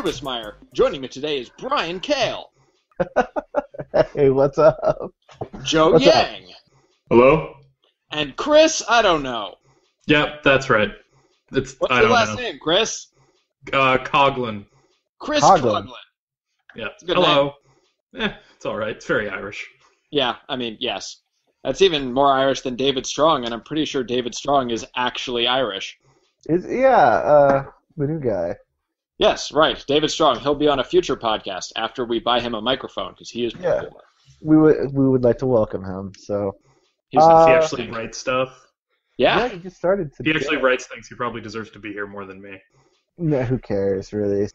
Rubismeyer. Joining me today is Brian Kale. Hey, what's up? Joe What's Yang. Hello? And Chris, I don't know. Yep, that's right. What's I your don't last know. name, Chris? Coughlin. Chris Coughlin. Coughlin. Yeah. a good Hello. It's all right. It's very Irish. Yeah, I mean, yes. That's even more Irish than David Strong, and I'm pretty sure David Strong is actually Irish. The new guy. Yes, right. David Strong. He'll be on a future podcast after we buy him a microphone, because he is Yeah. poor. We would like to welcome him. So He's If he a actually writes stuff, yeah. he just started if today. he actually writes things, he probably deserves to be here more than me. No, who cares, really?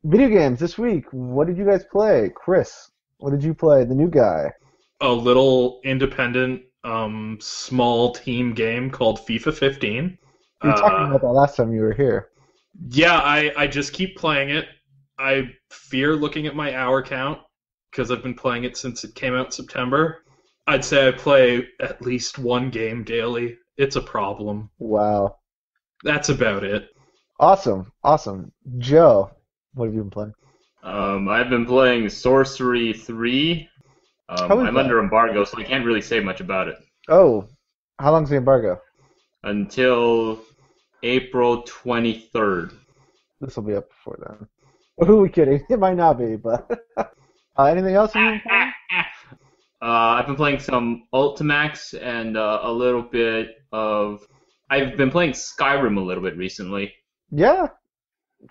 Video games this week. What did you guys play? Chris, what did you play? The new guy. A little independent, small team game called FIFA 15. You were talking about that last time you were here. Yeah, I just keep playing it. I fear looking at my hour count because I've been playing it since it came out in September. I'd say I play at least one game daily. It's a problem. Wow. That's about it. Awesome. Joe, what have you been playing? I've been playing Sorcery 3. How is I'm that? under embargo, so I can't really say much about it. Oh, how long's the embargo? Until April 23rd. This will be up before then. Who are we kidding? It might not be, but anything else you've been playing? I've been playing some Ultimax and a little bit of... I've been playing Skyrim a little bit recently. Yeah.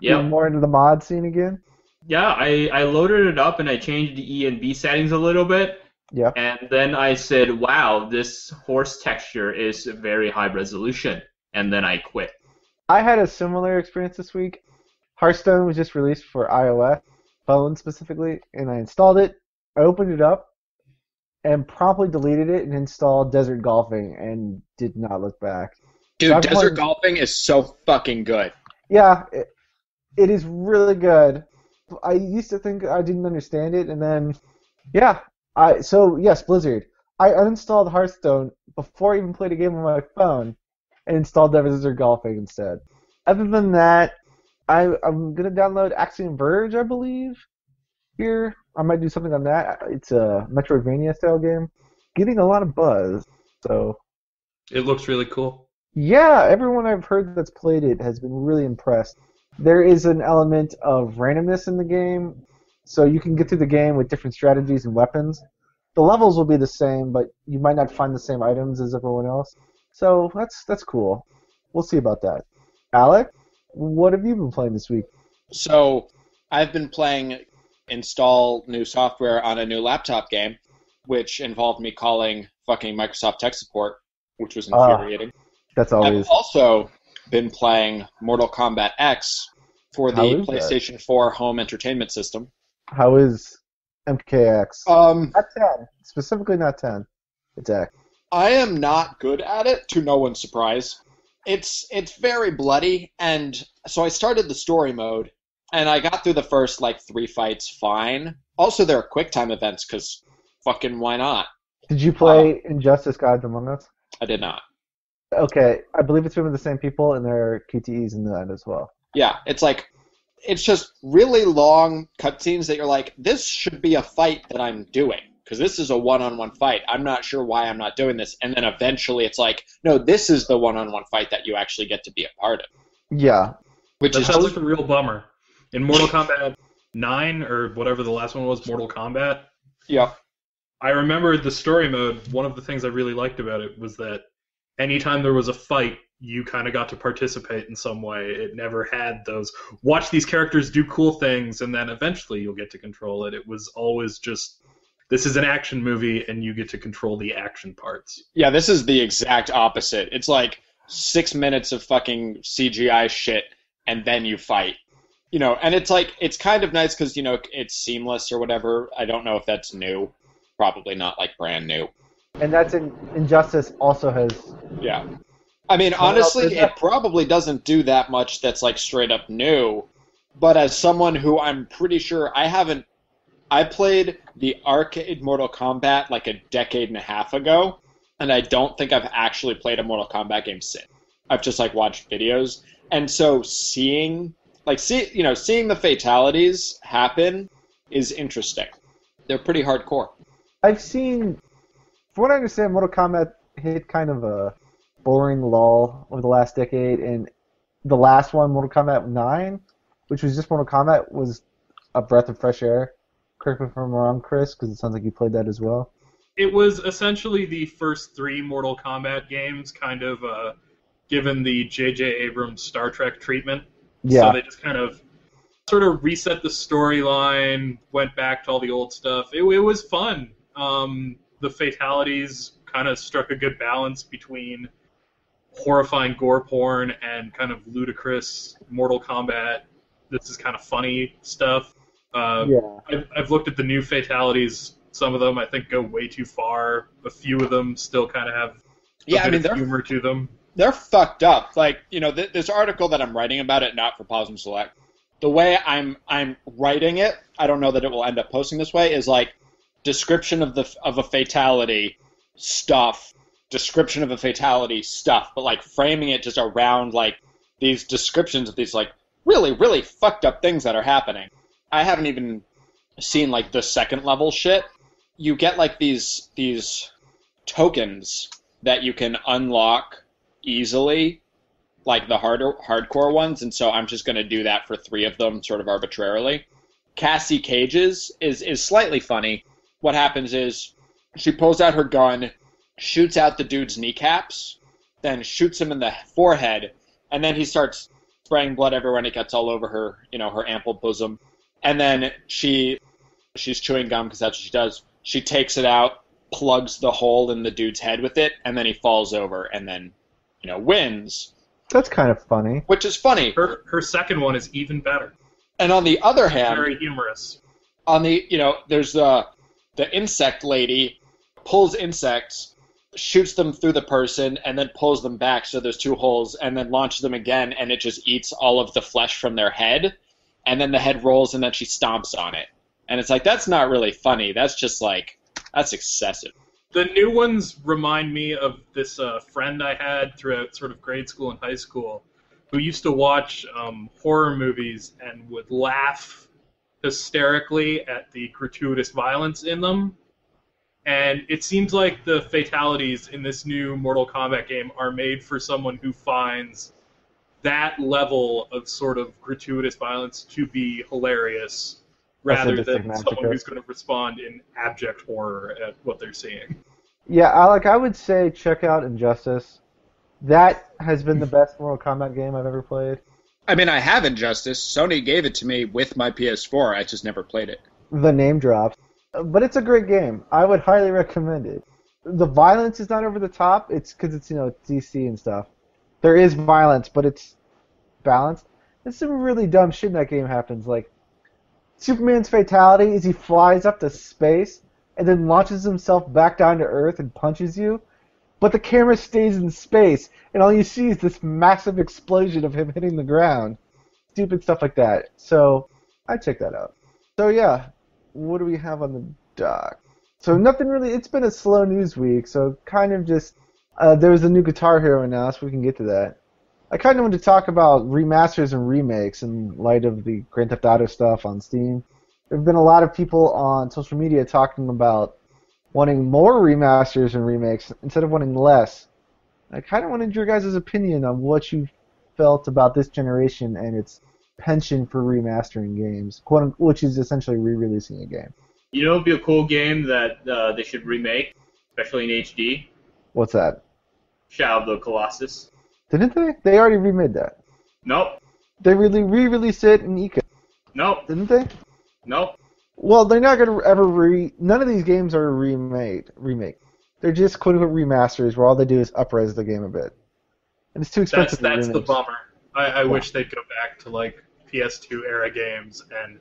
Yep. Getting more into the mod scene again. Yeah, I loaded it up and I changed the E and B settings a little bit. Yeah. And then I said, wow, this horse texture is very high resolution. And then I quit. I had a similar experience this week. Hearthstone was just released for iOS, phone specifically, and I installed it. I opened it up and promptly deleted it and installed Desert Golfing and did not look back. Dude, So I've Desert played- Golfing is so fucking good. Yeah, it is really good. I used to think I didn't understand it, and then, yeah. Yes, Blizzard. I uninstalled Hearthstone before I even played a game on my phone and installed Desert Golfing instead. Other than that, I'm going to download Axiom Verge, I believe, here. I might do something on that. It's a Metroidvania-style game. Getting a lot of buzz, so... It looks really cool. Yeah, everyone I've heard that's played it has been really impressed. There is an element of randomness in the game, so you can get through the game with different strategies and weapons. The levels will be the same, but you might not find the same items as everyone else. So that's cool. We'll see about that. Alec, what have you been playing this week? So, I've been playing install new software on a new laptop game, which involved me calling fucking Microsoft tech support, which was infuriating. That's always... I've also been playing Mortal Kombat X for the How is that? PlayStation 4 home entertainment system. How is MKX? Not 10. Specifically not 10. It's X. I am not good at it, to no one's surprise. It's very bloody, and so I started the story mode, and I got through the first, 3 fights fine. Also, there are QuickTime events, because fucking why not? Did you play Injustice Gods Among Us? I did not. Okay, I believe it's written with the same people, and there are QTEs in that as well. Yeah, it's just really long cutscenes that you're like, this should be a fight that I'm doing, because this is a one-on-one fight. I'm not sure why I'm not doing this. And then eventually it's like, no, this is the one-on-one fight that you actually get to be a part of. Yeah. Which That is sounds like a real bummer. In Mortal Kombat 9, or whatever the last one was, Mortal Kombat, yeah. I remember the story mode. One of the things I really liked about it was that anytime there was a fight, you kind of got to participate in some way. It never had those, watch these characters do cool things, and then eventually you'll get to control it. It was always just, this is an action movie, and you get to control the action parts. Yeah, this is the exact opposite. It's like 6 minutes of fucking CGI shit, and then you fight. And it's kind of nice because, it's seamless or whatever. I don't know if that's new. Probably not, brand new. And that's Injustice also has... Yeah. I mean, honestly, it probably doesn't do that much that's, straight up new. But as someone who I'm pretty sure I played the arcade Mortal Kombat a decade and a half ago, and I don't think I've actually played a Mortal Kombat game since. I've just, watched videos. And so seeing Like, seeing the fatalities happen is interesting. They're pretty hardcore. I've seen, from what I understand, Mortal Kombat hit kind of a boring lull over the last decade, and the last one, Mortal Kombat 9, which was just Mortal Kombat, was a breath of fresh air. Correct me if I'm wrong, Chris, because it sounds like you played that as well. It was essentially the first 3 Mortal Kombat games, kind of given the J.J. Abrams Star Trek treatment. Yeah. So they just kind of sort of reset the storyline, went back to all the old stuff. It was fun. The fatalities kind of struck a good balance between horrifying gore porn and kind of ludicrous Mortal Kombat. This is kind of funny stuff. I've looked at the new fatalities. Some of them I think go way too far. A few of them still kind of have a bit of humor to them. They're fucked up. Like, this article that I'm writing about it, not for Pause and Select, the way I'm writing it, I don't know that it will end up posting this way, is like description of a fatality stuff, description of a fatality stuff, but like framing it just around like these descriptions of these like really, really fucked up things that are happening. I haven't even seen like the second level shit. You get like these tokens that you can unlock easily, like the hardcore ones, and so I'm just going to do that for 3 of them sort of arbitrarily. Cassie Cage's is slightly funny. What happens is she pulls out her gun, shoots out the dude's kneecaps, then shoots him in the forehead, and then he starts spraying blood everywhere and it gets all over her, her ample bosom. And then she's chewing gum because that's what she does. She takes it out, plugs the hole in the dude's head with it, and then he falls over and then, wins. That's kind of funny. Which is funny. Her second one is even better. And on the other hand, very humorous. On the, there's the insect lady pulls insects, shoots them through the person, and then pulls them back so there's 2 holes, and then launches them again, and it just eats all of the flesh from their head, and then the head rolls, and then she stomps on it. And it's like, that's not really funny. That's just like, that's excessive. The new ones remind me of this friend I had throughout sort of grade school and high school who used to watch horror movies and would laugh hysterically at the gratuitous violence in them. And it seems like the fatalities in this new Mortal Kombat game are made for someone who finds that level of sort of gratuitous violence to be hilarious, rather than someone who's going to respond in abject horror at what they're seeing. Yeah, Alec, I would say check out Injustice. That has been the best Mortal Kombat game I've ever played. I mean, I have Injustice. Sony gave it to me with my PS4. I just never played it. The name drops. But it's a great game. I would highly recommend it. The violence is not over the top. It's because it's, DC and stuff. There is violence, but it's balanced. There's some really dumb shit in that game happens. Like, Superman's fatality is he flies up to space and then launches himself back down to Earth and punches you. But the camera stays in space, and all you see is this massive explosion of him hitting the ground. Stupid stuff like that. So, I'd check that out. So, yeah. What do we have on the dock? So nothing really. It's been a slow news week, so kind of just there was a new Guitar Hero announced. We can get to that. I kind of want to talk about remasters and remakes in light of the Grand Theft Auto stuff on Steam. There have been a lot of people on social media talking about wanting more remasters and remakes instead of wanting less. I kind of wanted your guys' opinion on what you felt about this generation and its penchant for remastering games, which is essentially re-releasing a game. It would be a cool game that they should remake, especially in HD. What's that? Shadow of the Colossus. Didn't they? They already remade that. Nope. They really re-released it in Eco. Nope. Didn't they? Nope. Well, they're not going to ever none of these games are remake. They're just quote-unquote remasters where all they do is up-res the game a bit. And it's too expensive. That's the bummer. I wish they'd go back to like PS2 era games and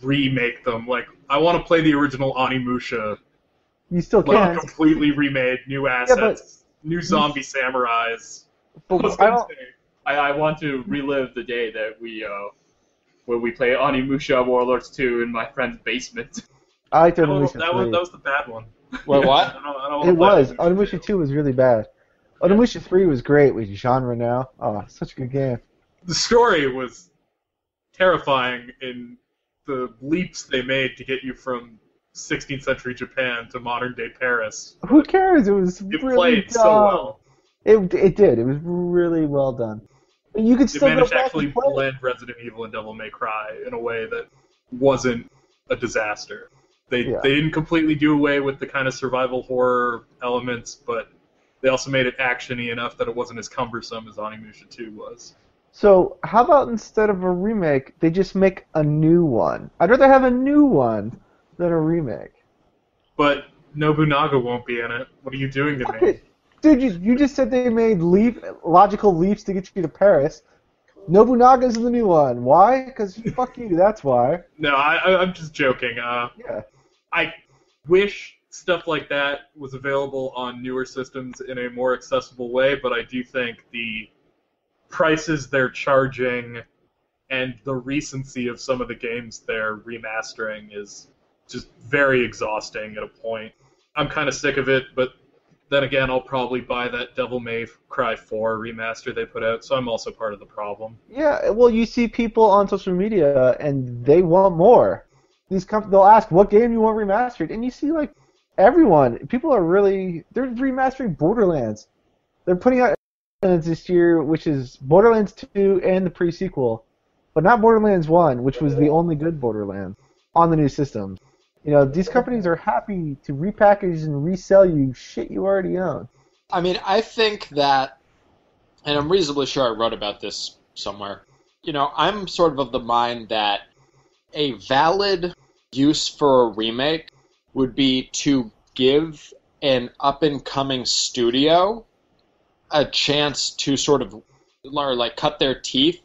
remake them. Like, I want to play the original Onimusha. You still can. Completely remade, new assets, new zombie samurais. But I want to relive the day that where we play Onimusha Warlords 2 in my friend's basement. I liked that Onimusha 3. That was the bad one. Wait, what? It was. Onimusha 2 was really bad. Onimusha 3 was great with genre now. Oh, such a good game. The story was terrifying in the leaps they made to get you from 16th century Japan to modern day Paris. Who cares? It was It really played dumb. so well. It did. It was really well done. You could They still go managed to back actually and play. blend Resident Evil and Devil May Cry in a way that wasn't a disaster. They didn't completely do away with the kind of survival horror elements, but they also made it action-y enough that it wasn't as cumbersome as Onimusha 2 was. So how about instead of a remake, they just make a new one? I'd rather have a new one than a remake. But Nobunaga won't be in it. What are you doing to me? Dude, you just said they made logical leaps to get you to Paris. Nobunaga's in the new one. Why? Because fuck you, that's why. No, I'm just joking. Yeah. I wish stuff like that was available on newer systems in a more accessible way, but I do think the prices they're charging and the recency of some of the games they're remastering is just very exhausting at a point. I'm kind of sick of it, but then again, I'll probably buy that Devil May Cry 4 remaster they put out, so I'm also part of the problem. Yeah, well, you see people on social media, and they want more. They'll ask, what game you want remastered? And you see, like, everyone. People are they're remastering Borderlands. They're putting out Borderlands this year, which is Borderlands 2 and the pre-sequel, but not Borderlands 1, which was the only good Borderlands on the new systems. You know, these companies are happy to repackage and resell you shit you already own. I mean, I think that, and I'm reasonably sure I wrote about this somewhere, you know, I'm sort of the mind that a valid use for a remake would be to give an up-and-coming studio a chance to sort of, like, cut their teeth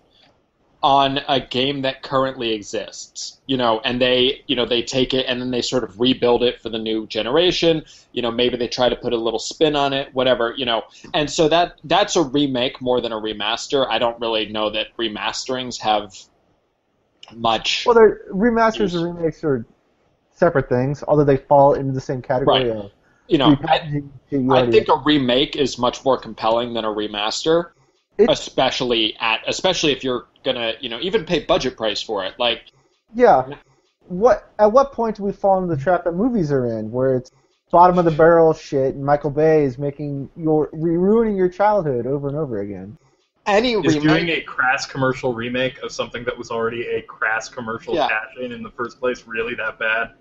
on a game that currently exists, you know, and they take it and then they sort of rebuild it for the new generation, you know, maybe they try to put a little spin on it, whatever, you know, and so that's a remake more than a remaster. I don't really know that remasterings have much. Well, remasters and remakes are separate things, although they fall into the same category of, you know, I think a remake is much more compelling than a remaster. Especially if you're gonna, you know, even pay budget price for it, like. Yeah. At what point do we fall into the trap that movies are in, where it's bottom of the barrel shit, and Michael Bay is ruining your childhood over and over again? Doing a crass commercial remake of something that was already a crass commercial cash-in the first place really that bad?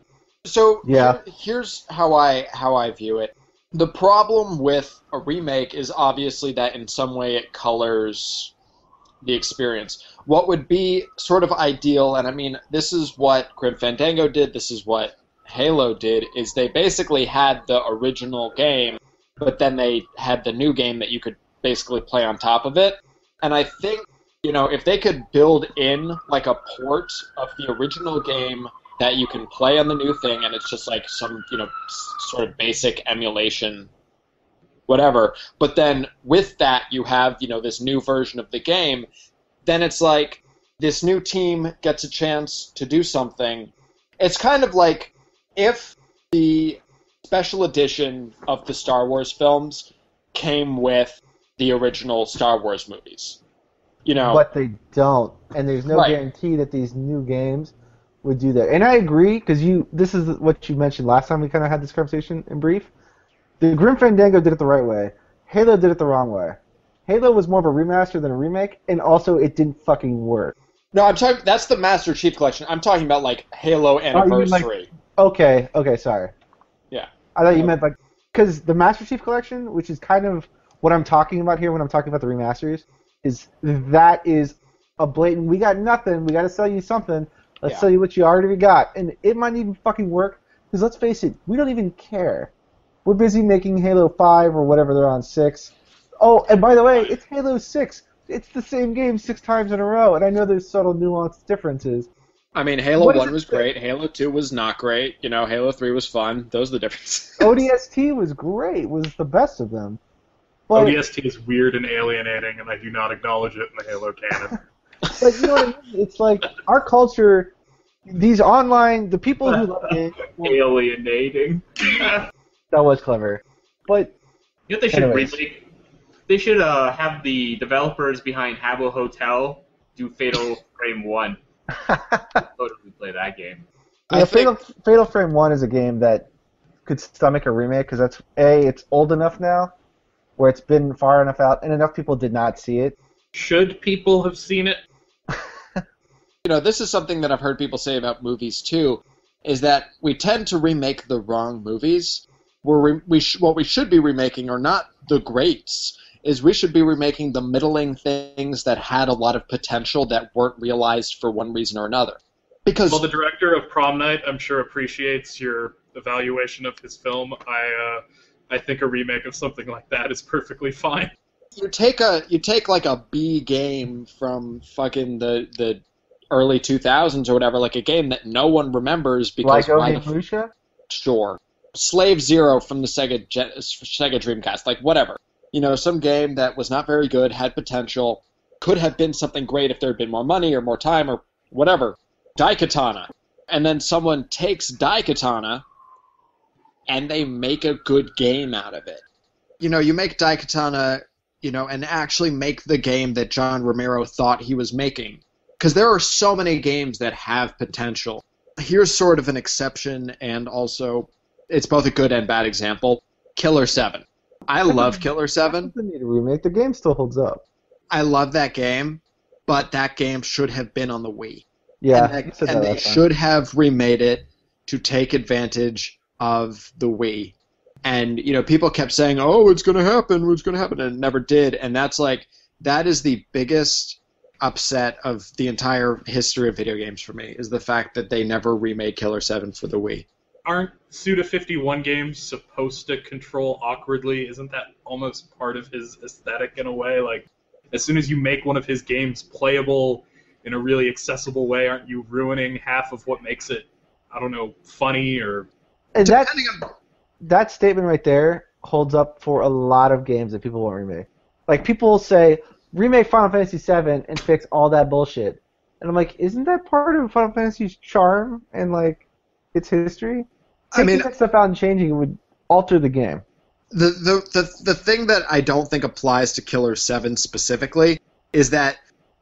So here's how I view it. The problem with a remake is obviously that in some way it colors the experience. What would be sort of ideal, and I mean, this is what Grim Fandango did, this is what Halo did, is they basically had the original game, but then they had the new game that you could basically play on top of it. And I think, you know, if they could build in like a port of the original game that you can play on the new thing, and it's just like some, you know, sort of basic emulation, whatever. But then with that, you have, you know, this new version of the game. Then it's like this new team gets a chance to do something. It's kind of like if the special edition of the Star Wars films came with the original Star Wars movies. You know, but they don't, and there's no guarantee that these new games would do that. And I agree, because this is what you mentioned last time we kind of had this conversation in brief. The Grim Fandango did it the right way. Halo did it the wrong way. Halo was more of a remaster than a remake, and also it didn't fucking work. No, I'm talking. That's the Master Chief Collection. I'm talking about like Halo Anniversary. Okay, sorry. Yeah. I thought you meant like, because the Master Chief Collection, which is kind of what I'm talking about here when I'm talking about the remasters, is a blatant, we got nothing, we got to sell you something. Let's tell you what you already got. And it might even fucking work, because let's face it, we don't even care. We're busy making Halo 5 or whatever they're on 6. Oh, and by the way, it's Halo 6. It's the same game 6 times in a row, and I know there's subtle nuanced differences. I mean, Halo 1 was great, Halo 2 was not great, you know, Halo 3 was fun. Those are the differences. ODST was great, was the best of them. But, ODST is weird and alienating, and I do not acknowledge it in the Halo canon. But you know what I mean? It's like our culture, these online, the people who love it. Alienating. That was clever. But you know what they should remake? They should have the developers behind Habbo Hotel do Fatal Frame 1. Totally play that game. Yeah, Fatal Frame 1 is a game that could stomach a remake because that's it's old enough now where it's been far enough out and enough people did not see it. Should people have seen it? This is something that I've heard people say about movies too, is that we tend to remake the wrong movies. What we should be remaking are not the greats, is we should be remaking the middling things that had a lot of potential that weren't realized for one reason or another. Because the director of Prom Night, I'm sure, appreciates your evaluation of his film. I think a remake of something like that is perfectly fine. You take like a B game from fucking the early 2000s or whatever, like a game that no one remembers because Lyco Sure. Slave Zero from the Sega Dreamcast, like whatever. Some game that was not very good, had potential, could have been something great if there had been more money or more time or whatever. Daikatana. And then someone takes Daikatana and they make a good game out of it. You make Daikatana, and actually make the game that John Romero thought he was making. Because there are so many games that have potential. Here's sort of an exception, and also it's both a good and bad example. Killer 7. I love Killer 7. Doesn't need a remake. The game still holds up. I love that game, but that game should have been on the Wii. Yeah, and they should have remade it to take advantage of the Wii. And people kept saying, "Oh, it's going to happen, and it never did. And that is the biggest upset of the entire history of video games for me, is the fact that they never remade Killer 7 for the Wii. Aren't Suda51 games supposed to control awkwardly? Isn't that almost part of his aesthetic in a way? Like, as soon as you make one of his games playable in a really accessible way, aren't you ruining half of what makes it, I don't know, funny or... And that statement right there holds up for a lot of games that people won't remake. Like, people say, remake Final Fantasy VII and fix all that bullshit. And I'm like, isn't that part of Final Fantasy's charm and, like, its history? Taking that stuff out and changing it would alter the game. The thing that I don't think applies to Killer 7 specifically is that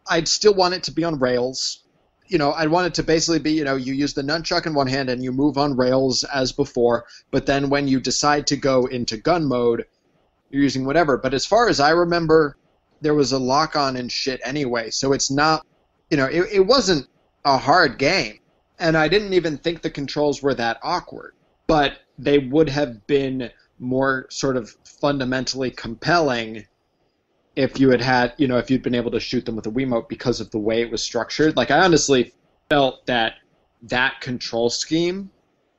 I'd still want it to be on rails. I'd want it to basically be, you use the nunchuck in one hand and you move on rails as before, but then when you decide to go into gun mode, you're using whatever. But as far as I remember, there was a lock-on and shit anyway, so it's not, it wasn't a hard game. And I didn't even think the controls were that awkward. But they would have been more sort of fundamentally compelling if you if you'd been able to shoot them with a Wiimote because of the way it was structured. Like, I honestly felt that control scheme,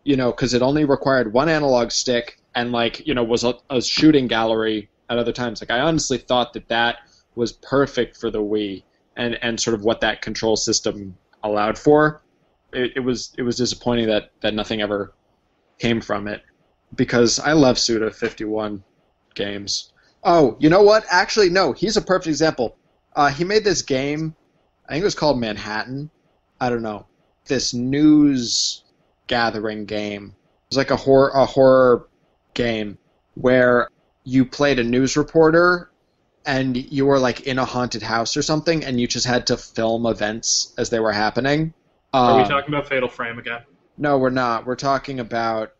because it only required one analog stick and, was a shooting gallery at other times. Like, I honestly thought that was perfect for the Wii and sort of what that control system allowed for. It was disappointing that nothing ever came from it, because I love Suda51 games. Oh, you know what? Actually, no, he's a perfect example. He made this game, I think it was called Manhattan. I don't know. This news gathering game. It was like a horror game where you played a news reporter and you were like in a haunted house or something, and you just had to film events as they were happening. Are we talking about Fatal Frame again? No, we're not. We're talking about,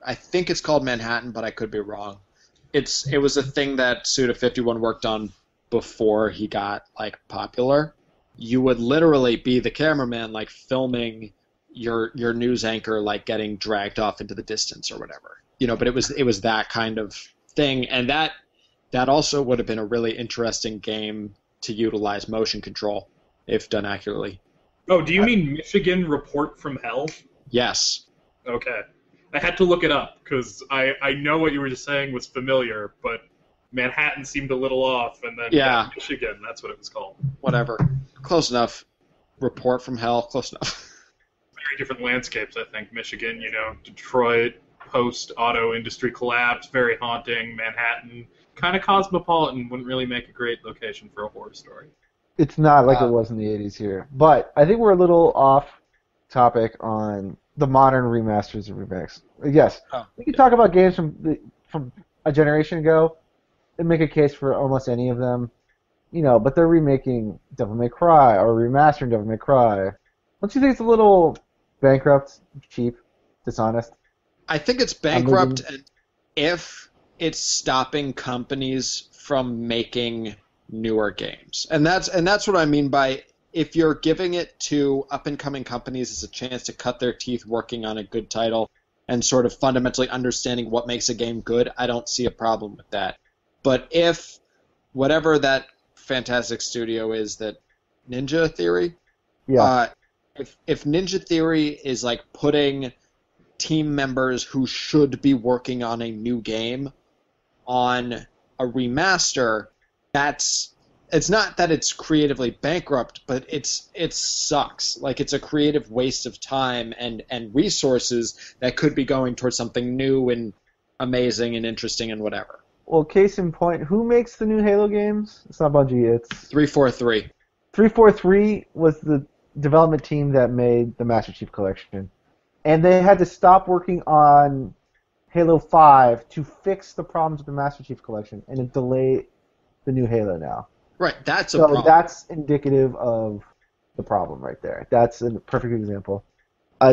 I think it's called Manhattan, but I could be wrong. It was a thing that Suda51 worked on before he got popular. You would literally be the cameraman, filming your news anchor, getting dragged off into the distance or whatever. But it was that kind of thing, and that also would have been a really interesting game to utilize motion control if done accurately. Oh, do you mean Michigan Report from Hell? Yes. Okay. I had to look it up, because I know what you were just saying was familiar, but Manhattan seemed a little off, and then Michigan, that's what it was called. Whatever. Close enough. Report from Hell, close enough. Very different landscapes, I think. Michigan, Detroit, post-auto industry collapse, very haunting. Manhattan, kind of cosmopolitan, wouldn't really make a great location for a horror story. It's not like it was in the 80s here. But I think we're a little off topic on the modern remasters and remakes. Yes, we can talk about games from a generation ago and make a case for almost any of them, but they're remaking Devil May Cry or remastering Devil May Cry. Don't you think it's a little bankrupt, cheap, dishonest? I think it's bankrupt and if it's stopping companies from making newer games. And that's what I mean by if you're giving it to up-and-coming companies as a chance to cut their teeth working on a good title and sort of fundamentally understanding what makes a game good, I don't see a problem with that. But if whatever that fantastic studio is that Ninja Theory, if Ninja Theory is like putting team members who should be working on a new game on a remaster, it's not that it's creatively bankrupt, but it sucks. Like it's a creative waste of time and resources that could be going towards something new and amazing and interesting and whatever. Well, case in point, who makes the new Halo games? It's not Bungie, it's 343. 343 was the development team that made the Master Chief Collection. And they had to stop working on Halo 5 to fix the problems with the Master Chief Collection, and it delayed the new Halo now. Right, that's a problem. So that's indicative of the problem right there. That's a perfect example.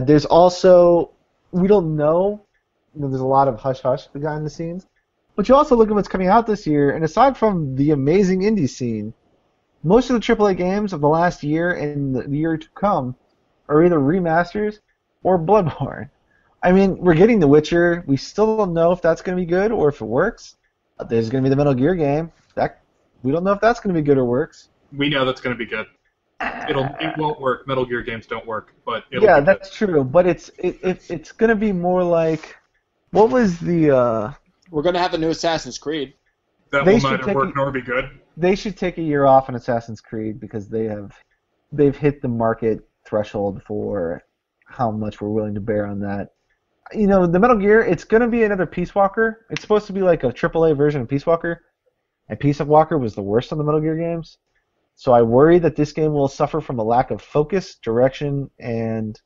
There's also, we don't know, there's a lot of hush-hush behind the scenes, but you also look at what's coming out this year, and aside from the amazing indie scene, most of the AAA games of the last year and the year to come are either remasters or Bloodborne. I mean, we're getting The Witcher. We still don't know if that's going to be good or if it works. There's going to be the Metal Gear game. We don't know if that's going to be good or works. We know that's going to be good. It won't work. Metal Gear games don't work, but it'll yeah, be that's good. true. But it's going to be more like, what was the? We're going to have a new Assassin's Creed. That will neither work nor be good. They should take a year off on Assassin's Creed because they've hit the market threshold for how much we're willing to bear on that. You know, the Metal Gear, it's going to be another Peace Walker. It's supposed to be like a AAA version of Peace Walker, and Peace Walker was the worst of the Metal Gear games. So I worry that this game will suffer from a lack of focus, direction, and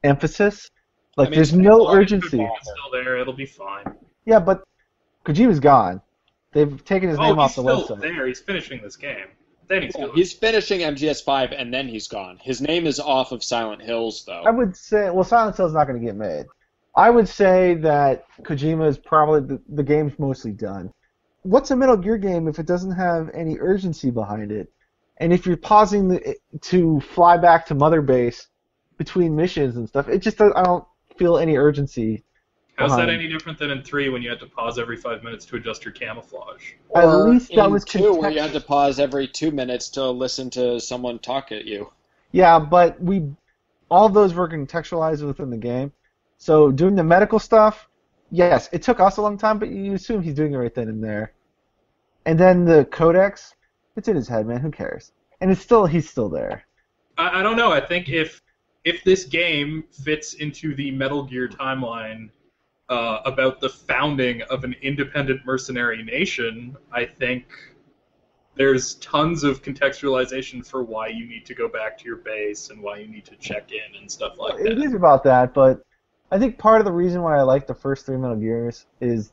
emphasis. Like, there's no urgency. It's still there. It'll be fine. Yeah, but Kojima's gone. They've taken his name off the website. He's still there. He's finishing this game. Then he's gone. He's finishing MGS5, and then he's gone. His name is off of Silent Hills, though. I would say, well, Silent Hill's not going to get made. I would say that Kojima is probably the game's mostly done. What's a Metal Gear game if it doesn't have any urgency behind it? And if you're pausing to fly back to Mother Base between missions and stuff, it just I don't feel any urgency. How's that any different than in 3 when you had to pause every 5 minutes to adjust your camouflage? At least that was 2 where you had to pause every 2 minutes to listen to someone talk at you. Yeah, but all of those were contextualized within the game. So doing the medical stuff, yes, it took us a long time, but you assume he's doing it right then and there. And then the codex, it's in his head, man. Who cares? And he's still there. I don't know. I think if this game fits into the Metal Gear timeline about the founding of an independent mercenary nation, I think there's tons of contextualization for why you need to go back to your base and why you need to check in and stuff like that. It is about that, but I think part of the reason why I like the first 3 Metal Gears is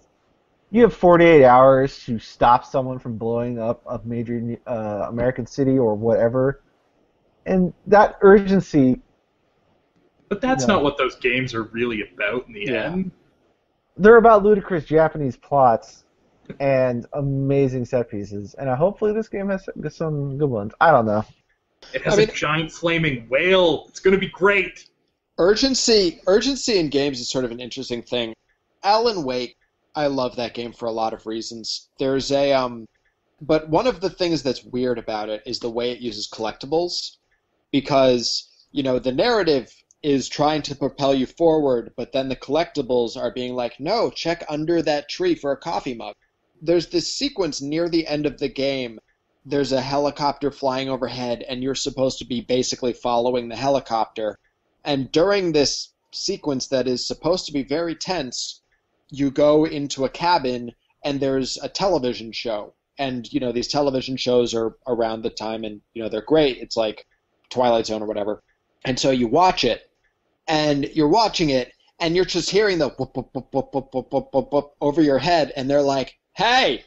you have 48 hours to stop someone from blowing up a major American city or whatever, and that urgency... But that's not what those games are really about in the end. They're about ludicrous Japanese plots and amazing set pieces, and hopefully this game has some good ones. I don't know. It has a giant flaming whale. It's going to be great. Urgency in games is sort of an interesting thing. Alan Wake, I love that game for a lot of reasons. There's but one of the things that's weird about it is the way it uses collectibles, because the narrative is trying to propel you forward, but then the collectibles are being like, no, check under that tree for a coffee mug. There's this sequence near the end of the game. There's a helicopter flying overhead, and you're supposed to be basically following the helicopter. And during this sequence that is supposed to be very tense, you go into a cabin, and there's a television show. And, these television shows are around the time, and, they're great. It's like Twilight Zone or whatever. And so you watch it, and you're watching it, and you're just hearing the whoop, whoop, whoop, whoop, whoop, whoop, whoop, whoop, whoop over your head, and they're like, hey,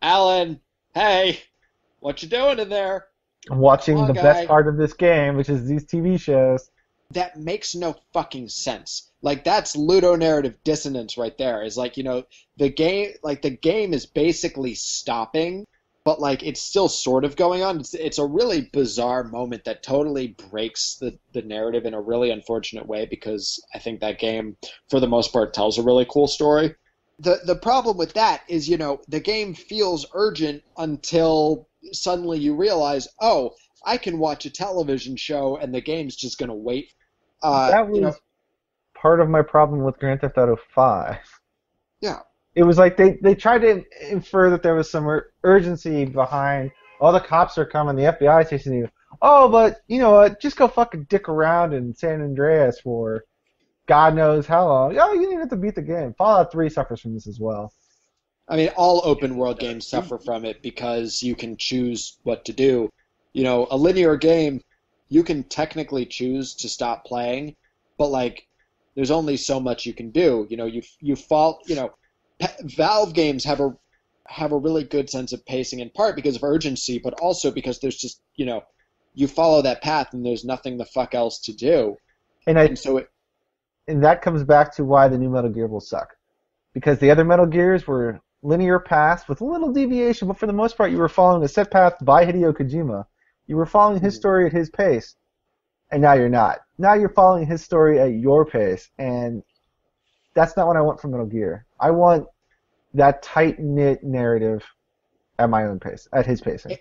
Alan, hey, what you doing in there? I'm watching the best part of this game, which is these TV shows. that makes no fucking sense. Like, that's ludonarrative dissonance right there. Is like, the game is basically stopping, but like it's still sort of going on. It's a really bizarre moment that totally breaks the narrative in a really unfortunate way, because I think that game, for the most part, tells a really cool story. The problem with that is, the game feels urgent until suddenly you realize, oh, I can watch a television show and the game's just going to wait. That was part of my problem with Grand Theft Auto 5. Yeah. It was like they tried to infer that there was some urgency behind, oh, the cops are coming, the FBI is chasing you. Oh, but, you know what, just go fucking dick around in San Andreas for God knows how long. Oh, you didn't have to beat the game. Fallout 3 suffers from this as well. I mean, all open world games suffer from it because you can choose what to do. A linear game, you can technically choose to stop playing, but like, there's only so much you can do. Valve games have a really good sense of pacing, in part because of urgency, but also because there's just, you follow that path and there's nothing the fuck else to do. And that comes back to why the new Metal Gear will suck. Because the other Metal Gears were linear paths with a little deviation, but for the most part you were following a set path by Hideo Kojima. You were following his story at his pace, and now you're not. Now you're following his story at your pace, and that's not what I want from Metal Gear. I want that tight-knit narrative at my own pace, at his pacing.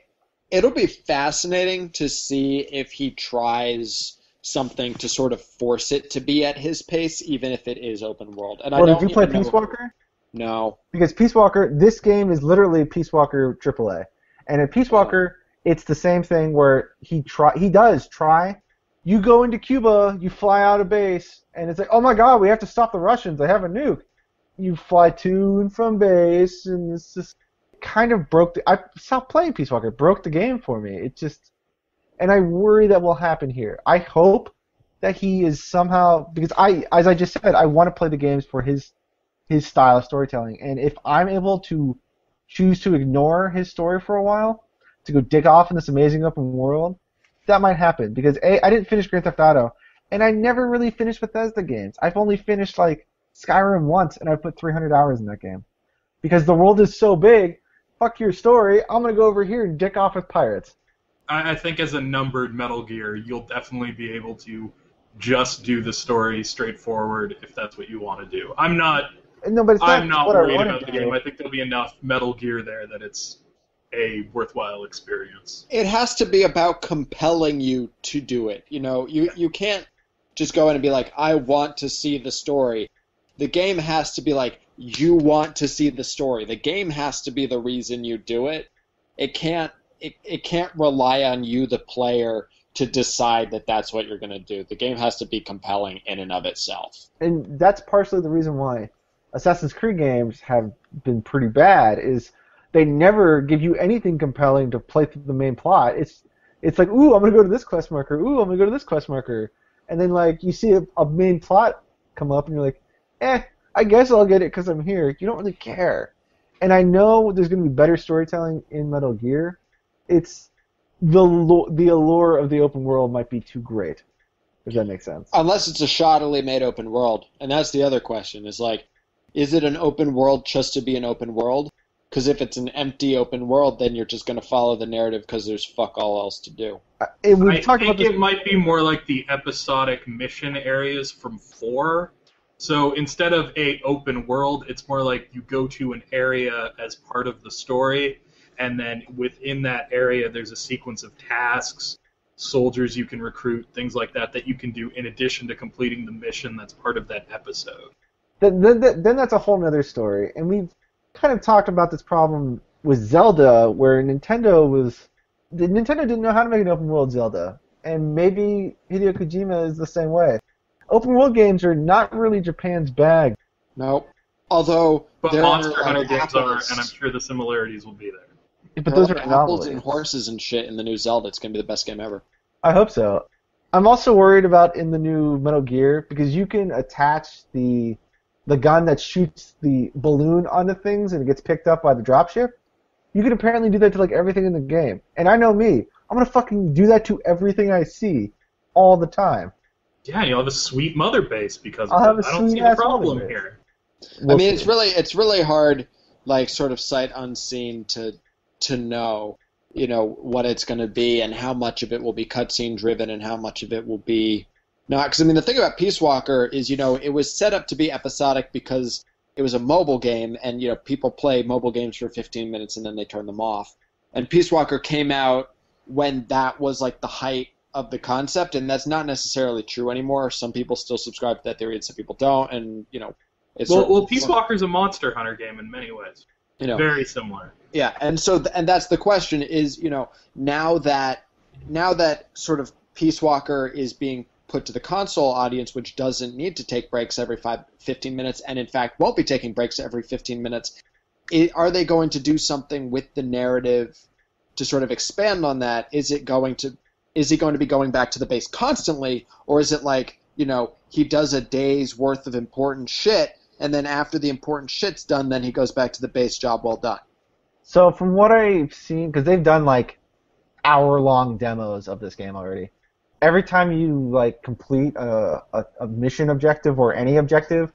It'll be fascinating to see if he tries something to sort of force it to be at his pace, even if it is open world. And did you play Peace Walker? No. Because Peace Walker, this game is literally Peace Walker AAA. And in Peace Walker, it's the same thing where he does try. You go into Cuba, you fly out of base, and it's like, oh my god, we have to stop the Russians, they have a nuke. You fly to and from base, and it's just kind of I stopped playing Peace Walker. It broke the game for me. It just, and I worry that will happen here. I hope that he is somehow, because as I just said, I want to play the games for his style of storytelling, and if I'm able to choose to ignore his story for a while, to go dig off in this amazing open world, that might happen. Because I didn't finish Grand Theft Auto, and I never really finished Bethesda games. I've only finished like Skyrim once, and I put 300 hours in that game. Because the world is so big, fuck your story, I'm going to go over here and dick off with pirates. I think as a numbered Metal Gear, you'll definitely be able to just do the story straightforward if that's what you want to do. I'm not worried about the game. I think there'll be enough Metal Gear there that it's a worthwhile experience. It has to be about compelling you to do it. You can't just go in and be like, I want to see the story. The game has to be like, you want to see the story. The game has to be the reason you do it. It can't rely on you, the player, to decide that that's what you're going to do. The game has to be compelling in and of itself. And that's partially the reason why Assassin's Creed games have been pretty bad, is they never give you anything compelling to play through the main plot. It's like, ooh, I'm going to go to this quest marker. Ooh, I'm going to go to this quest marker. And then, like, you see a main plot come up, and you're like, I guess I'll get it because I'm here. You don't really care. And I know there's going to be better storytelling in Metal Gear. It's the allure of the open world might be too great, if that makes sense. Unless it's a shoddily made open world. And that's the other question, is like, is it an open world just to be an open world? Because if it's an empty open world, then you're just going to follow the narrative because there's fuck all else to do. I think it might be more like the episodic mission areas from 4. So instead of a open world, it's more like you go to an area as part of the story, and then within that area there's a sequence of tasks, soldiers you can recruit, things like that you can do in addition to completing the mission that's part of that episode. Then that's a whole other story. And we've kind of talked about this problem with Zelda, where Nintendo didn't know how to make an open world Zelda. And maybe Hideo Kojima is the same way. Open world games are not really Japan's bag. Nope. Although but Monster Hunter games are, and I'm sure the similarities will be there. But those are apples and horses and shit in the new Zelda. It's going to be the best game ever. I hope so. I'm also worried about in the new Metal Gear, because you can attach the gun that shoots the balloon onto things and it gets picked up by the dropship. You can apparently do that to like everything in the game. And I know me. I'm going to fucking do that to everything I see all the time. Yeah, you'll have a sweet mother base because I'll of have it. a I don't see the sweet-ass problem mother base. here. We'll I mean, see. it's really hard, like sort of sight unseen to know, what it's going to be and how much of it will be cutscene driven and how much of it will be not. Because I mean, the thing about Peace Walker is, it was set up to be episodic because it was a mobile game, and people play mobile games for 15 minutes and then they turn them off. And Peace Walker came out when that was like the height of the concept, and that's not necessarily true anymore. Some people still subscribe to that theory, and some people don't. And it's Well, Peace Walker's a Monster Hunter game in many ways. Very similar. Yeah, and so and that's the question is, now that sort of Peace Walker is being put to the console audience, which doesn't need to take breaks every 15 minutes, and in fact won't be taking breaks every 15 minutes, are they going to do something with the narrative to sort of expand on that? Is he going to be going back to the base constantly, or is it like, he does a day's worth of important shit, and then after the important shit's done, then he goes back to the base, job well done? So from what I've seen, because they've done like hour-long demos of this game already, every time you like complete a mission objective or any objective,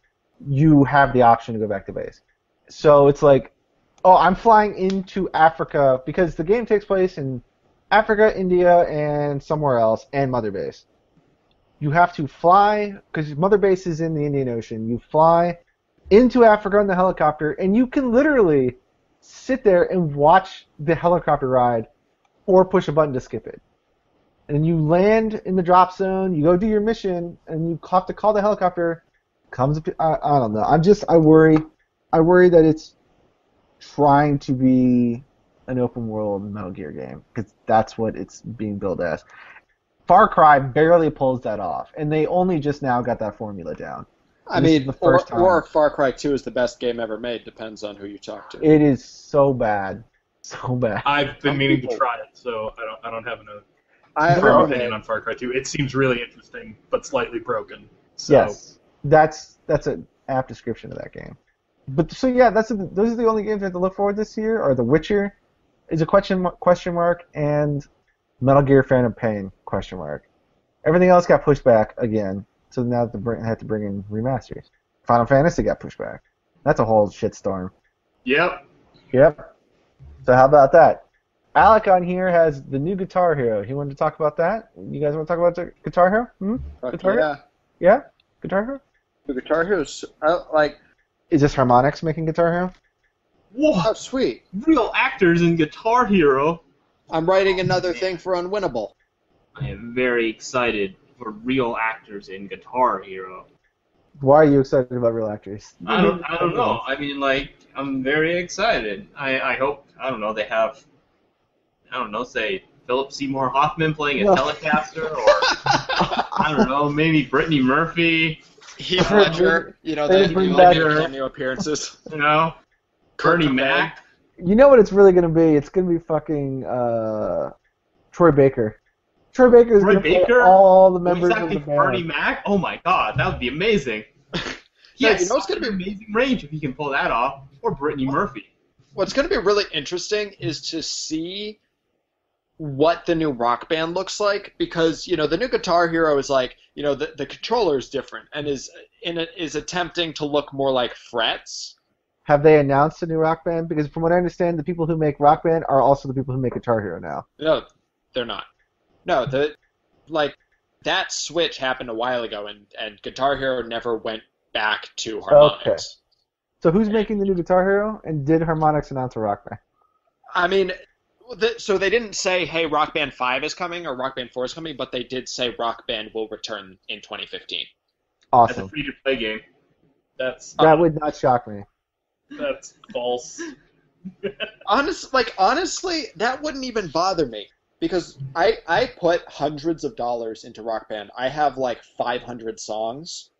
you have the option to go back to base. So it's like, oh, I'm flying into Africa, because the game takes place in Africa, India, and somewhere else, and Mother Base. You have to fly, because Mother Base is in the Indian Ocean. You fly into Africa in the helicopter, and you can literally sit there and watch the helicopter ride or push a button to skip it. And you land in the drop zone, you go do your mission, and you have to call the helicopter. I don't know. I worry that it's trying to be an open world Metal Gear game, because that's what it's being billed as. Far Cry barely pulls that off, and they only just now got that formula down. I mean, or Far Cry 2 is the best game ever made, depends on who you talk to. It is so bad. So bad. I've been meaning to try it, so I don't have a firm opinion on Far Cry 2. It seems really interesting, but slightly broken. So. Yes, that's an apt description of that game. But so yeah, those are the only games I have to look forward this year. Or The Witcher is a question mark, and Metal Gear Phantom Pain ? Everything else got pushed back again, so now they have to bring in remasters. Final Fantasy got pushed back. That's a whole shitstorm. Yep. So how about that? Alec on here has the new Guitar Hero. He wanted to talk about that. You guys want to talk about the Guitar Hero? Guitar Hero? Yeah? Guitar Hero? The Guitar Hero's Is this Harmonix making Guitar Hero? Whoa! Oh, sweet. Real actors in Guitar Hero. I'm writing another thing for Unwinnable. I am very excited for real actors in Guitar Hero. Why are you excited about real actors? I don't know. I mean, like, I'm very excited. I hope, they have, say, Philip Seymour Hoffman playing a Telecaster, or, I don't know, maybe Brittany Murphy. Heath Ledger, cameo appearances. Bernie Mac. You know what it's really going to be? It's going to be fucking Troy Baker. Troy Baker is going to play all the members of the band. Bernie Mac? Oh my god, that would be amazing. Yes, it's going to be amazing range if he can pull that off. Or Brittany Murphy. What's going to be really interesting is to see what the new Rock Band looks like, because the new Guitar Hero is like, the controller is different and is attempting to look more like frets. Have they announced a new Rock Band? Because from what I understand, the people who make Rock Band are also the people who make Guitar Hero now. No, they're not. No, that switch happened a while ago, and Guitar Hero never went back to Harmonix. Okay. So who's making the new Guitar Hero, and did Harmonix announce a Rock Band? I mean, so they didn't say, hey, Rock Band 5 is coming or Rock Band 4 is coming, but they did say Rock Band will return in 2015. Awesome. As a free-to-play game. That would not shock me. That's false. Honestly, that wouldn't even bother me. Because I put hundreds of dollars into Rock Band. I have like 500 songs.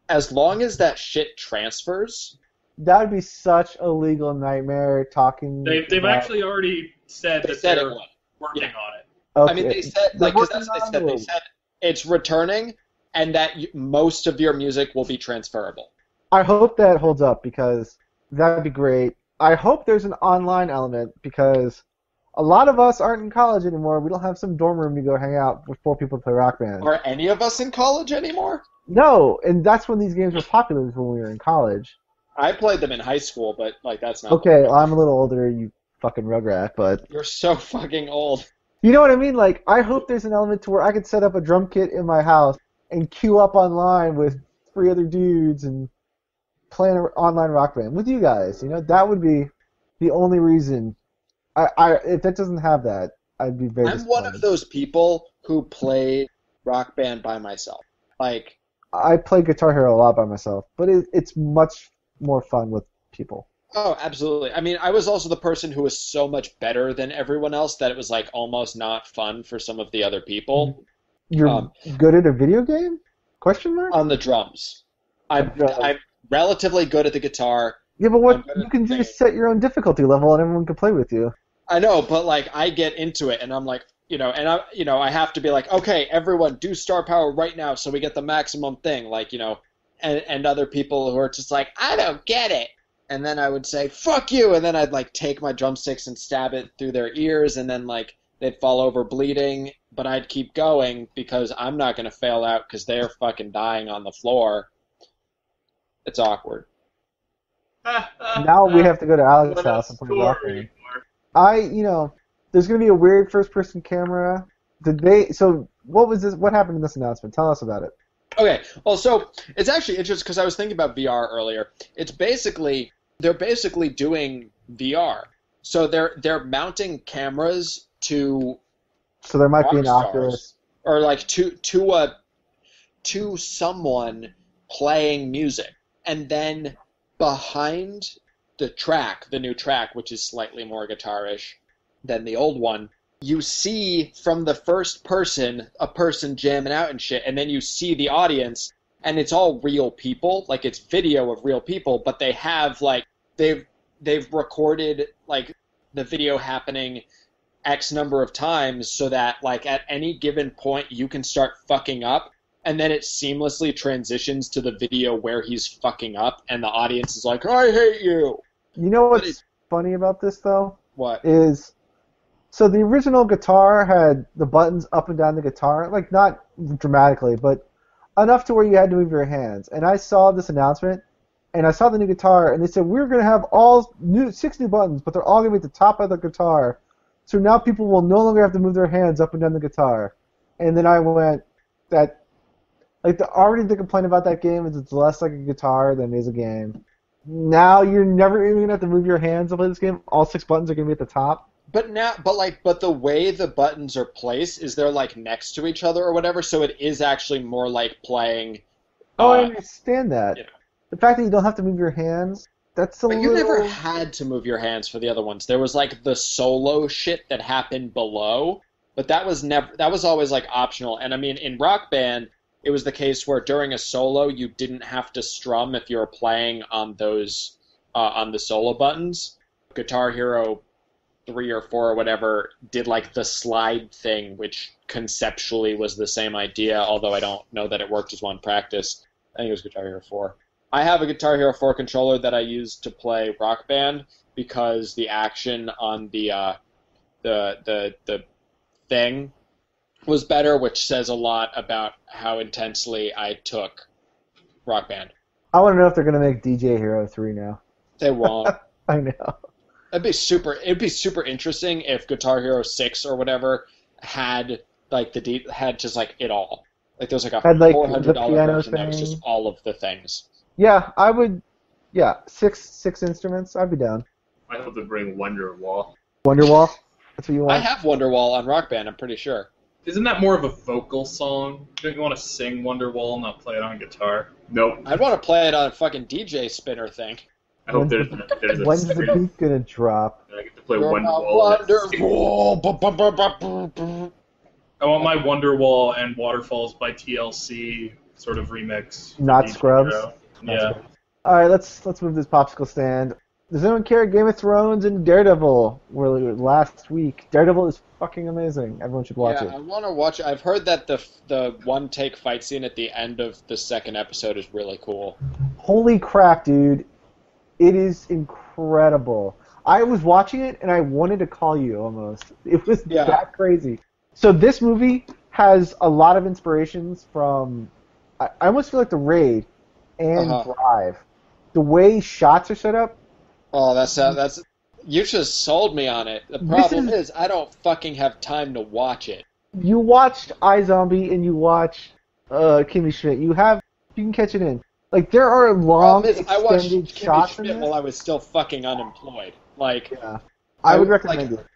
As long as that shit transfers... That would be such a legal nightmare talking... They've actually already said that they're working on it. Okay. I mean, they said, because that's what they said. They said it's returning and that most of your music will be transferable. I hope that holds up, because that would be great. I hope there's an online element, because a lot of us aren't in college anymore. We don't have some dorm room to go hang out with 4 people to play Rock Band. Are any of us in college anymore? No, and that's when these games were popular, was when we were in college. I played them in high school, but like that's not. Okay, well, I'm a little older, you fucking rugrat, but You're so fucking old. you know what I mean? Like, I hope there's an element to where I could set up a drum kit in my house and queue up online with 3 other dudes and play an online Rock Band with you guys. You know, that would be the only reason. If that doesn't have that, I'd be very I'm one of those people who play Rock Band by myself. Like, I play Guitar Hero a lot by myself, but it's much more fun with people. oh, absolutely. I mean, I was also the person who was so much better than everyone else that it was like almost not fun for some of the other people. You're good at a video game? Question mark? On the drums. I'm relatively good at the guitar. Yeah, but you can just set your own difficulty level and everyone can play with you. I know, but like I get into it and I'm like, I have to be like, okay, everyone do star power right now so we get the maximum thing, like, and other people who are just like, I don't get it. And then I would say, fuck you, and then I'd like take my drumsticks and stab it through their ears, and then like they'd fall over bleeding, but I'd keep going because I'm not going to fail out because they're fucking dying on the floor. It's awkward. Now we have to go to Alex's house and play Rock Band. There's going to be a weird first-person camera. So what was this? What happened in this announcement? Tell us about it. Okay, well, so it's actually interesting because I was thinking about VR earlier. They're basically doing VR. So they're mounting cameras to. So there might be an stars, Oculus. or like to someone playing music, and then behind the new track, which is slightly more guitar-ish than the old one, you see from the first person a person jamming out and shit, and then you see the audience, and it's all real people, like it's video of real people, but they have like they've recorded like the video happening X number of times so that like at any given point you can start fucking up, and then it seamlessly transitions to the video where he's fucking up, and the audience is like, I hate you. You know what's funny about this, though? What? So the original guitar had the buttons up and down the guitar, like not dramatically, but enough to where you had to move your hands. And I saw this announcement, and I saw the new guitar, and they said, we're going to have 6 new buttons, but they're all going to be at the top of the guitar. So now people will no longer have to move their hands up and down the guitar. And then I went, already the complaint about that game is it's less like a guitar than it is a game. Now you're never even gonna have to move your hands to play this game. All 6 buttons are gonna be at the top. But the way the buttons are placed is they're like next to each other or whatever, so it is actually more like playing. I understand that. You know. The fact that you don't have to move your hands, that's a little. You never had to move your hands for the other ones. There was like the solo shit that happened below, but that was always like optional. And I mean, in Rock Band, it was the case where during a solo you didn't have to strum if you were playing on those on the solo buttons. Guitar Hero 3 or 4 or whatever did like the slide thing, which conceptually was the same idea, although I don't know that it worked as one practice. I think it was Guitar Hero 4. I have a Guitar Hero 4 controller that I use to play Rock Band because the action on the thing was better, which says a lot about how intensely I took Rock Band. I want to know if they're going to make DJ Hero 3 now. They won't. I know. It'd be super interesting if Guitar Hero 6 or whatever had like had just like it all. Like there was like a $400 version that was just all of the things. Yeah, I would. Yeah, six instruments. I'd be down. I hope they bring Wonderwall. Wonderwall? That's what you want? I have Wonderwall on Rock Band, I'm pretty sure. Isn't that more of a vocal song? Don't you want to sing Wonderwall and not play it on guitar? Nope. I'd want to play it on a fucking DJ spinner thing. I hope there's When's the beat gonna drop? I get to play Wonderwall. Wonderwall. I want my Wonderwall and Waterfalls by TLC sort of remix. Not Scrubs? Yeah. Alright, let's move this popsicle stand. Does anyone care? Game of Thrones and Daredevil were last week. Daredevil is fucking amazing. Everyone should watch it. Yeah, I want to watch it. I've heard that the one-take fight scene at the end of the second episode is really cool. Holy crap, dude. It is incredible. I was watching it and I wanted to call you almost. It was Yeah. that crazy. So this movie has a lot of inspirations from. I almost feel like The Raid and Drive. The way shots are set up. Oh, that's. You just sold me on it. The problem is I don't fucking have time to watch it. You watched iZombie and you watch Kimmy Schmidt. You can catch it in. Like there are long I watched extended Kimmy shots Schmidt in this. while I was still fucking unemployed. Like, Yeah. I would recommend it.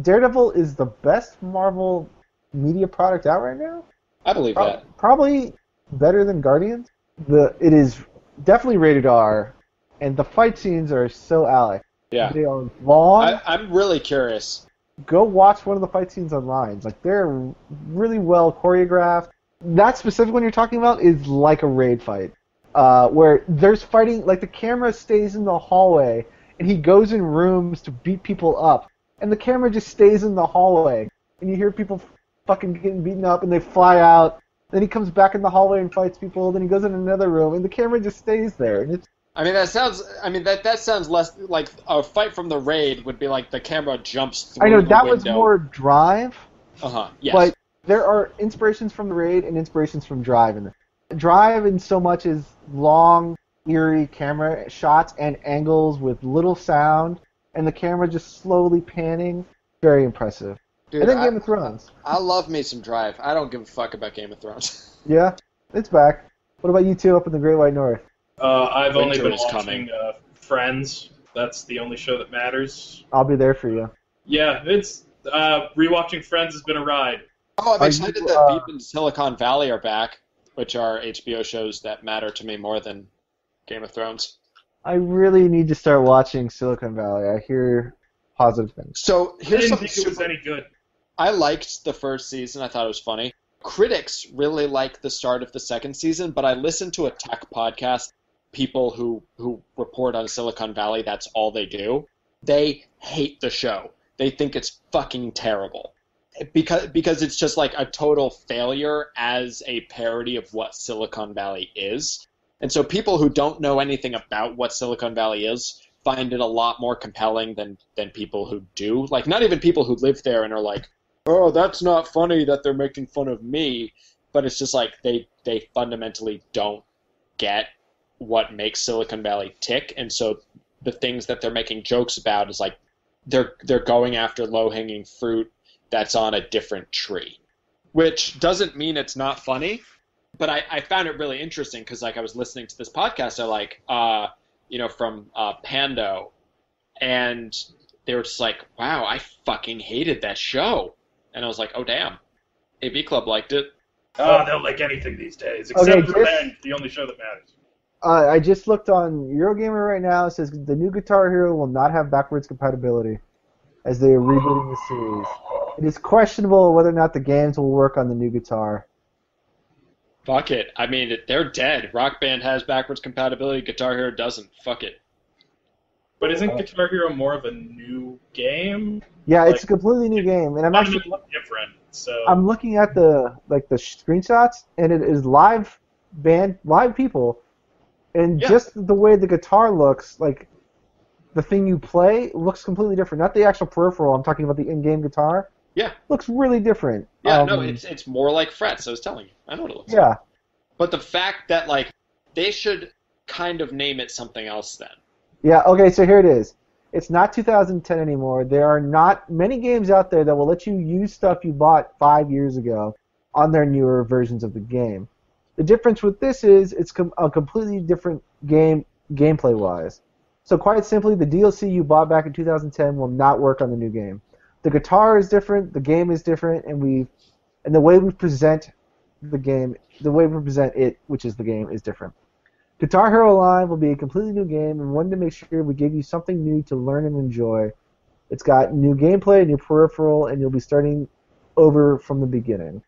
Daredevil is the best Marvel media product out right now. I believe that. Probably better than Guardians. It is definitely rated R, and the fight scenes are so Alec. Yeah. They are long. I'm really curious. Go watch one of the fight scenes online. Like they're really well choreographed. That specific one you're talking about is like a raid fight, where there's fighting. Like the camera stays in the hallway, and he goes in rooms to beat people up, and the camera just stays in the hallway, and you hear people fucking getting beaten up, and they fly out. Then he comes back in the hallway and fights people. Then he goes in another room, and the camera just stays there. And it's that sounds less like a fight from the Raid would be like the camera jumps through. I know the that window. was more Drive. Yes. But there are inspirations from the Raid and inspirations from Drive in there. Drive in so much as long, eerie camera shots and angles with little sound, and the camera just slowly panning. Very impressive. Dude, and then Game of Thrones. I love me some Drive. I don't give a fuck about Game of Thrones. Yeah, it's back. What about you two up in the Great White North? I've only Winter been is watching Friends. That's the only show that matters. I'll be there for you. Yeah, it's rewatching Friends has been a ride. Oh, I'm excited that Veep and Silicon Valley are back, which are HBO shows that matter to me more than Game of Thrones. I really need to start watching Silicon Valley. I hear positive things. So I here's didn't something think it was any good. I liked the first season. I thought it was funny. Critics really liked the start of the second season, but I listened to a tech podcast. People who report on Silicon Valley, that's all they do. They hate the show. They think it's fucking terrible. Because it's just like a total failure as a parody of what Silicon Valley is. And so people who don't know anything about what Silicon Valley is find it a lot more compelling than people who do. Like, not even people who live there and are like, oh, that's not funny that they're making fun of me. But it's just like they fundamentally don't get what makes Silicon Valley tick. And so the things that they're making jokes about is like they're going after low-hanging fruit that's on a different tree. Which doesn't mean it's not funny, but I found it really interesting because like I was listening to this podcast, from Pando, and they were just like, wow, I fucking hated that show. And I was like, oh, damn. AV Club liked it. Oh, they'll like anything these days, except for Revenge, the only show that matters. I just looked on Eurogamer right now. It says the new Guitar Hero will not have backwards compatibility as they are rebooting the series. It is questionable whether or not the games will work on the new guitar. Fuck it. I mean, they're dead. Rock Band has backwards compatibility. Guitar Hero doesn't. Fuck it. But isn't Guitar Hero more of a new game? Yeah, it's a completely new game, and I'm actually different. So I'm looking at the screenshots, and it is live people, and just the way the guitar looks, like the thing you play looks completely different. Not the actual peripheral. I'm talking about the in-game guitar. Yeah, looks really different. Yeah, no, it's more like frets. I was telling you, I know what it looks like. Yeah, but the fact that like they should kind of name it something else then. Yeah, okay, so here it is. It's not 2010 anymore. There are not many games out there that will let you use stuff you bought 5 years ago on their newer versions of the game. The difference with this is it's a completely different game gameplay-wise. So quite simply, the DLC you bought back in 2010 will not work on the new game. The guitar is different, the game is different, and the way we present the game, the way we present it, which is the game, is different. Guitar Hero Live will be a completely new game, and wanted to make sure we give you something new to learn and enjoy. It's got new gameplay, new peripheral, and you'll be starting over from the beginning.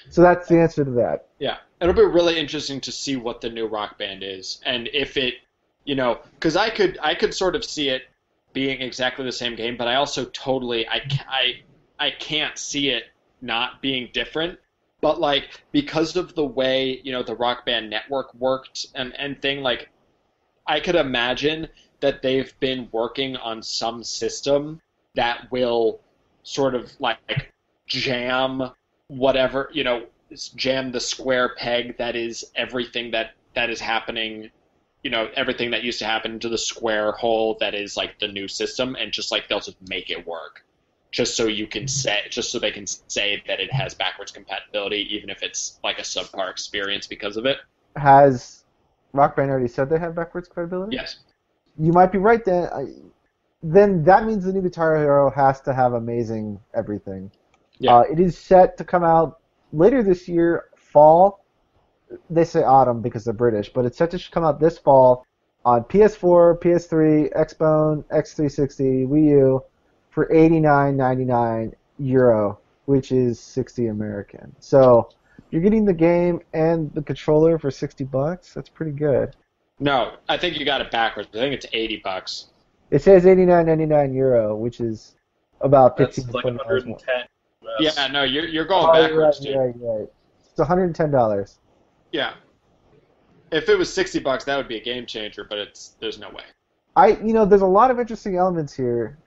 So that's the answer to that. Yeah, it'll be really interesting to see what the new Rock Band is, and if it, because I could sort of see it being exactly the same game, but I also totally I can't see it not being different. But, like, because of the way, the Rock Band network worked and thing, like, I could imagine that they've been working on some system that will sort of like jam whatever, jam the square peg that is everything that is happening, everything that used to happen into the square hole that is like the new system, and just like they'll just make it work. Just so they can say that it has backwards compatibility, even if it's like a subpar experience because of it. Has Rock Band already said they have backwards compatibility? Yes. You might be right then. Then that means the new Guitar Hero has to have amazing everything. Yeah. It is set to come out later this year, fall. They say autumn because they're British, but it's set to come out this fall on PS4, PS3, Xbone, X360, Wii U, for €89.99, which is 60 American. So you're getting the game and the controller for $60. That's pretty good. No, I think you got it backwards. I think it's $80. It says €89.99, which is about 15 That's like $20 more. 110. Yeah, no, you're going backwards, dude. Right. It's $110. Yeah. If it was $60, that would be a game changer, but there's no way. There's a lot of interesting elements here.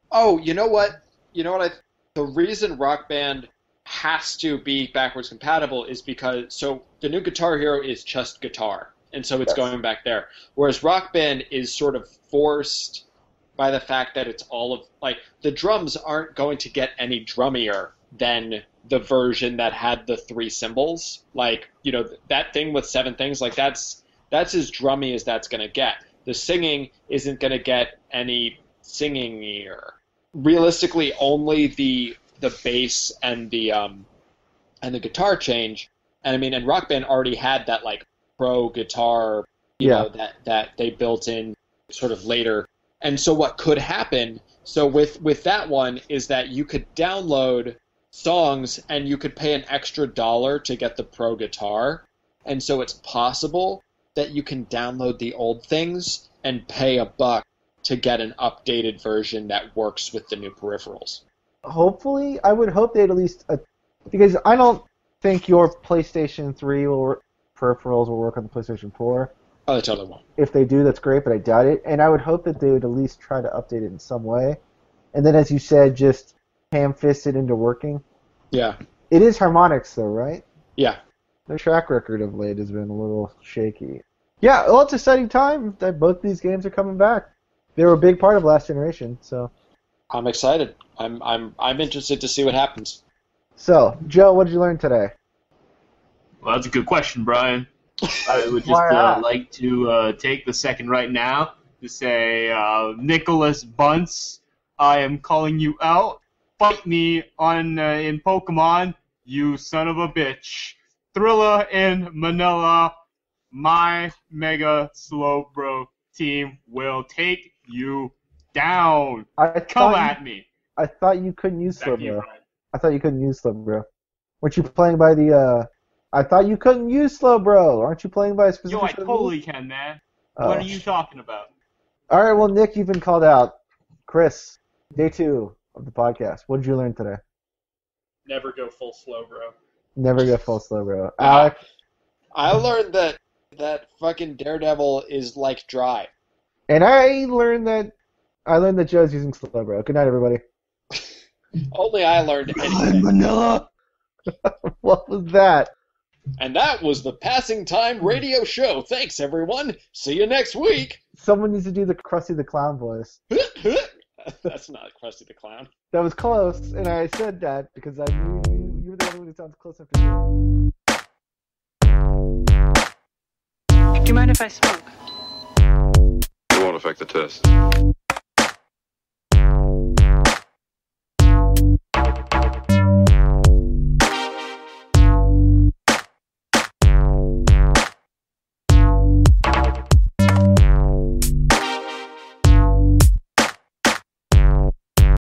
Oh, you know what? The reason Rock Band has to be backwards compatible is because the new Guitar Hero is just guitar, and so it's going back there. Whereas Rock Band is sort of forced by the fact that it's all of like the drums aren't going to get any drummier than the version that had the 3 cymbals. Like, that thing with 7 things, like that's as drummy as that's going to get. The singing isn't going to get any singingier. Realistically, only the bass and the guitar change. And Rock Band already had that like pro guitar, that they built in sort of later. And so what could happen? So with that one is that you could download songs and you could pay an extra $1 to get the pro guitar. And so it's possible that you can download the old things and pay $1 to get an updated version that works with the new peripherals. Hopefully, I would hope they'd at least... because I don't think your PlayStation 3 peripherals will work on the PlayStation 4. Oh, they totally won't. If they do, that's great, but I doubt it. And I would hope that they would at least try to update it in some way. And then, as you said, just ham-fist it into working. Yeah. It is harmonics, though, right? Yeah. Their track record of late has been a little shaky. Yeah, well, it's an exciting time that both these games are coming back. They were a big part of last generation, so... I'm excited. I'm interested to see what happens. So, Joe, what did you learn today? Well, that's a good question, Brian. I would just like to take the second right now to say, Nicholas Bunce, I am calling you out. Fight me in Pokemon, you son of a bitch. Thrilla in Manila, my Mega Slowbro team will take you down. Come at me. I thought you couldn't use Slowbro. I thought you couldn't use Slowbro. Weren't you playing by the, I thought you couldn't use Slowbro. Aren't you playing by a specific... Yo, I totally can, man. What are you talking about? All right, well, Nick, you've been called out. Chris, day 2 of the podcast. What did you learn today? Never go full Slowbro. Never go full Slowbro. Alec? I learned that fucking Daredevil is like dry. And I learned that Joe's using Slowbro. Good night, everybody. Only I learned anything. Manila. What was that? And that was the Passing Time radio show. Thanks, everyone. See you next week. Someone needs to do the Krusty the Clown voice. That's not Krusty the Clown. That was close, and I said that because I knew you were the only one who sounds close enough to do. Do you mind if I smoke? It won't affect the test.